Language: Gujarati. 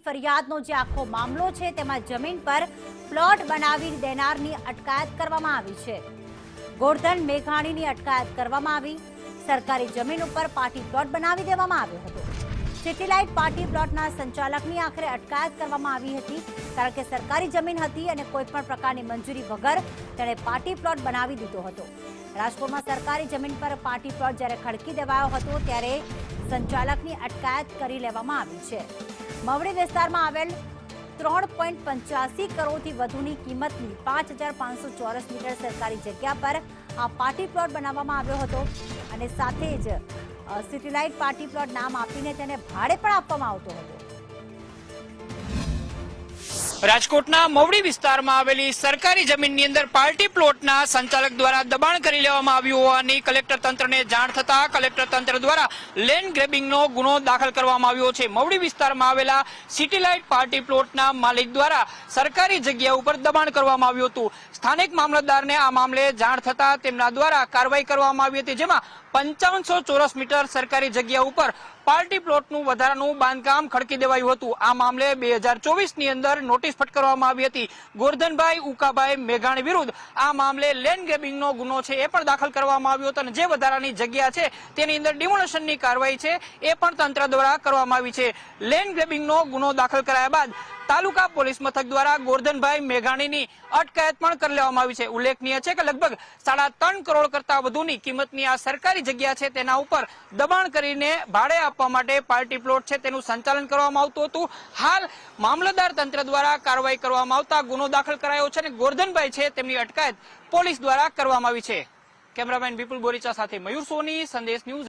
ફરિયાદનો જે આખો મામલો છે તેમાં જમીન પર પ્લોટ બનાવી દેનારની અટકાયત કરવામાં આવી છે। ગોરધન મેઘાણીની અટકાયત કરવામાં આવી। સરકારી જમીન ઉપર પાર્ટી પ્લોટ બનાવી દેવામાં આવ્યો હતો। સિટીલાઇટ પાર્ટી પ્લોટના સંચાલકની આખરે અટકાયત કરવામાં આવી હતી, કારણ કે સરકારી જમીન હતી અને કોઈપણ પ્રકારની મંજૂરી વગર તેણે પાર્ટી પ્લોટ બનાવી દીધો હતો। રાજકોટમાં સરકારી જમીન પર પાર્ટી પ્લોટ જ્યારે ખડકી દેવાયો હતો ત્યારે સંચાલકની અટકાયત કરી લેવામાં આવી છે। મવડી વિસ્તારમાં આવેલ 3.85 કરોડથી વધુની કિંમતની 5500 ચોરસ મીટર સરકારી જગ્યા પર આ પાર્ટી પ્લોટ બનાવવામાં આવ્યો હતો અને સાથે જ સિટીલાઇટ પાર્ટી પ્લોટ નામ આપીને તેને ભાડે પણ આપવામાં આવતો હતો। રાજકોટના મવડી વિસ્તારમાં આવેલી સરકારી જમીનની અંદર પાર્ટી પ્લોટના સંચાલક દ્વારા દબાણ કરી લેવામાં આવ્યું હોવાની કલેક્ટર તંત્રને જાણ થતા કલેક્ટર તંત્ર દ્વારા લેન્ડ ગ્રેબિંગનો ગુનો દાખલ કરવામાં આવ્યો છે। મવડી વિસ્તારમાં આવેલા સિટીલાઇટ પાર્ટી પ્લોટના માલિક દ્વારા સરકારી જગ્યા ઉપર દબાણ કરવામાં આવ્યું હતું। સ્થાનિક મામલતદારને આ મામલે જાણ થતા તેમના દ્વારા કાર્યવાહી કરવામાં આવી હતી, જેમાં 5500 ચોરસ મીટર સરકારી જગ્યા ઉપર પાર્ટી પ્લોટનું વધારાનું બાંધકામ ખડકી દેવાયું હતું। આ મામલે 2024ની અંદર નોટિસ ફટકારવામાં આવી હતી। ગોરધનભાઈ ઉકાભાઈ મેઘાણી વિરુદ્ધ આ મામલે લેન્ડ ગ્રેબિંગનો ગુનો છે એ પણ દાખલ કરવામાં આવ્યો હતો અને જે વધારાની જગ્યા છે તેની અંદર ડિમોલેશનની કાર્યવાહી છે એ પણ તંત્ર દ્વારા કરવામાં આવી છે। લેન્ડ ગ્રેબિંગનો ગુનો દાખલ કરાયા બાદ તાલુકા પોલીસ મથક દ્વારા ગોરધનભાઈ મેઘાણીની અટકાયત પણ કરી લેવામાં આવી છે। ઉલ્લેખનીય છે કે લગભગ 3.5 કરોડ કરતા વધુની કિંમતની આ સરકારી જગ્યા છે તેના ઉપર દબાણ કરીને ભાડે આપવા માટે પાર્ટી પ્લોટ છે તેનું સંચાલન કરવામાં આવતું હતું। હાલ મામલતદાર તંત્ર દ્વારા કાર્યવાહી કરવામાં આવતા ગુનો દાખલ કરાયો છે અને ગોરધનભાઈ છે તેમની અટકાયત પોલીસ દ્વારા કરવામાં આવી છે। કેમેરામેન વિપુલ બોરીચા સાથે મયુર સોની, સંદેશ ન્યૂઝ।